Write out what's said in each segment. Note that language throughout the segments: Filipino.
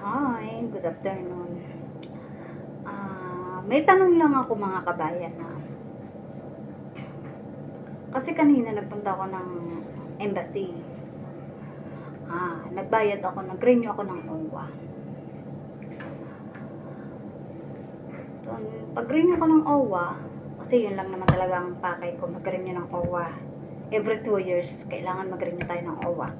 Hi, good afternoon. May tanong lang ako mga kabayan na. Kasi kanina nagpunta ako ng embassy. Nagbayad ako, nag-renew ako ng OWA. So, pag-renew ko ng OWA, kasi yun lang naman talaga ang pakay ko, mag-renew ng OWA. Every 2 years, kailangan mag-renew tayo ng OWA.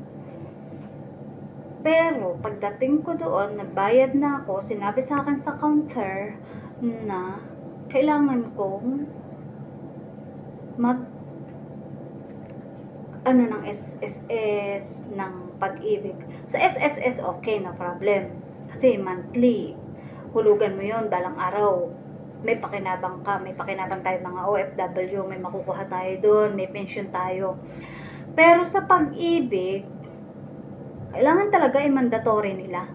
Pero, pagdating ko doon, nagbayad na ako, sinabi sa akin sa counter na kailangan kong ng SSS ng pag-ibig. Sa SSS, okay, no problem. Kasi monthly, hulugan mo yun balang araw. May pakinabang ka, may pakinabang tayo mga OFW, may makukuha tayo doon, may pension tayo. Pero sa pag-ibig, kailangan talaga mandatory nila.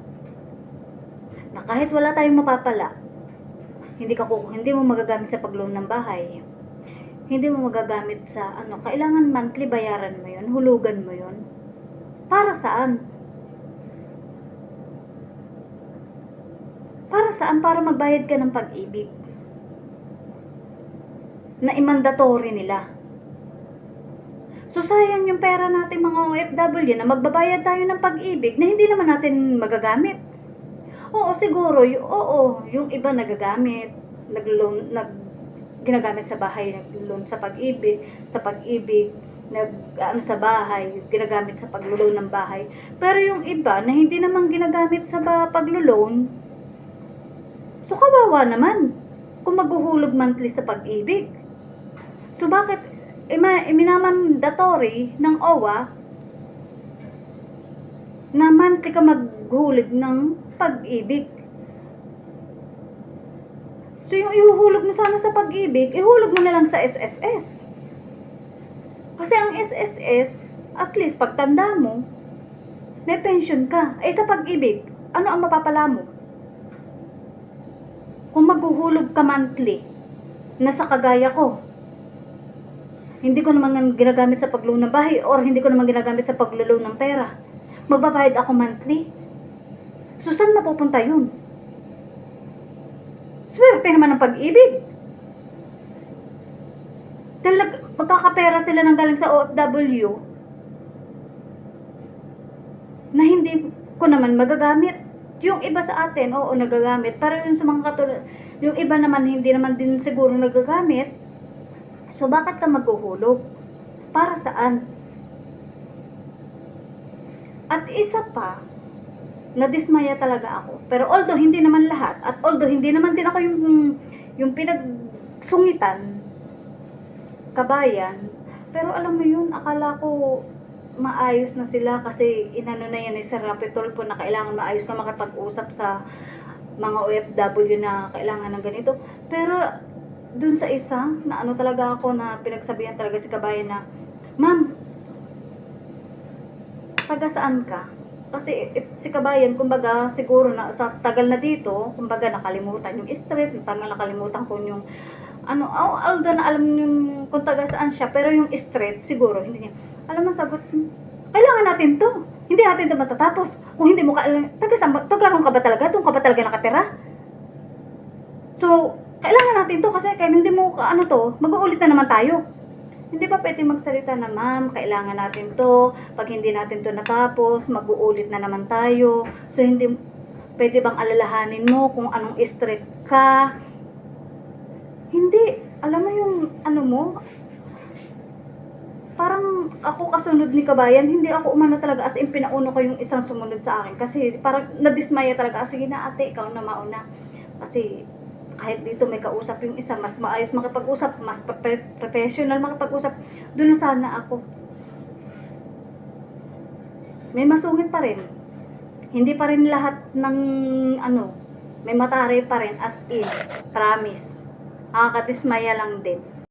Na kahit wala tayong mapapala, hindi mo magagamit sa pag-loan ng bahay. Hindi mo magagamit sa kailangan monthly bayaran mo yun, hulugan mo yun. Para saan? Para saan? Para magbayad ka ng pag-ibig. Na i-mandatory nila. So, sayang yung pera natin mga OFW na magbabayad tayo ng pag-ibig na hindi naman natin magagamit. Oo, siguro, yung iba nagagamit, ginagamit sa bahay, nag-loan sa pag-ibig, sa bahay, ginagamit sa pag-loan ng bahay. Pero yung iba na hindi naman ginagamit sa pag-loan, so kawawa naman kung maghuhulog monthly sa pag-ibig. So bakit minamandatory ng OWA na monthly ka maghulog ng pag-ibig? So yung ihuhulog mo sana sa pag-ibig, ihulog mo na lang sa SSS. Kasi ang SSS, at least pagtanda mo, may pension ka. Sa pag-ibig, ano ang mapapala mo? Kung maghuhulog ka monthly, nasa kagaya ko, hindi ko naman ginagamit sa pag-loan ng bahay or hindi ko naman ginagamit sa pag-loan ng pera. Magbabayad ako monthly. So, saan mapupunta yun? Swerte naman ng pag-ibig. Dahil magkakapera sila ng galing sa OFW na hindi ko naman magagamit. Yung iba sa atin, oo, nagagamit. Pero yung sa mga katulad, yung iba naman, hindi naman din siguro nagagamit. So, bakit ka maghuhulog? Para saan? At isa pa, nadismaya talaga ako. Pero although hindi naman lahat, at although hindi naman din ako yung pinagsungitan, kabayan, pero alam mo yun, akala ko maayos na sila kasi inano na yan ni Sir Rapi Tulfo na kailangan maayos ka makapag-usap sa mga OFW na kailangan ng ganito. Pero dun sa isa, na talaga ako na pinagsabihan talaga si kabayan na, ma'am, taga saan ka? Kasi si kabayan, kumbaga, siguro na sa tagal na dito, kumbaga nakalimutan yung street, nakalimutan ko yung although na alam yung kung taga saan siya, pero yung street, siguro, hindi niya. Alam mo, sagot, kailangan natin to. Hindi natin to matatapos. Kung hindi mo taga ron ka ba talaga? Doon ka ba talaga nakatira? So, kailangan natin to kasi kaya hindi mo mag-uulit na naman tayo. Hindi ba pwede magsalita na, ma'am, kailangan natin to, pag hindi natin to natapos, mag-uulit na naman tayo. So, hindi, pwede bang alalahanin mo kung anong street ka? Hindi, alam mo yung mo, parang ako kasunod ni kabayan, hindi ako umano talaga, as in pinauno ko yung isang sumunod sa akin. Kasi parang nadismaya talaga, sige na ate, ikaw na mauna. Kasi kahit dito may kausap yung isa, mas maayos makipag-usap, mas professional makipag-usap, doon na sana ako. May masungit pa rin. Hindi pa rin lahat ng may matari pa rin, as in, promise. Nakakadismaya lang din.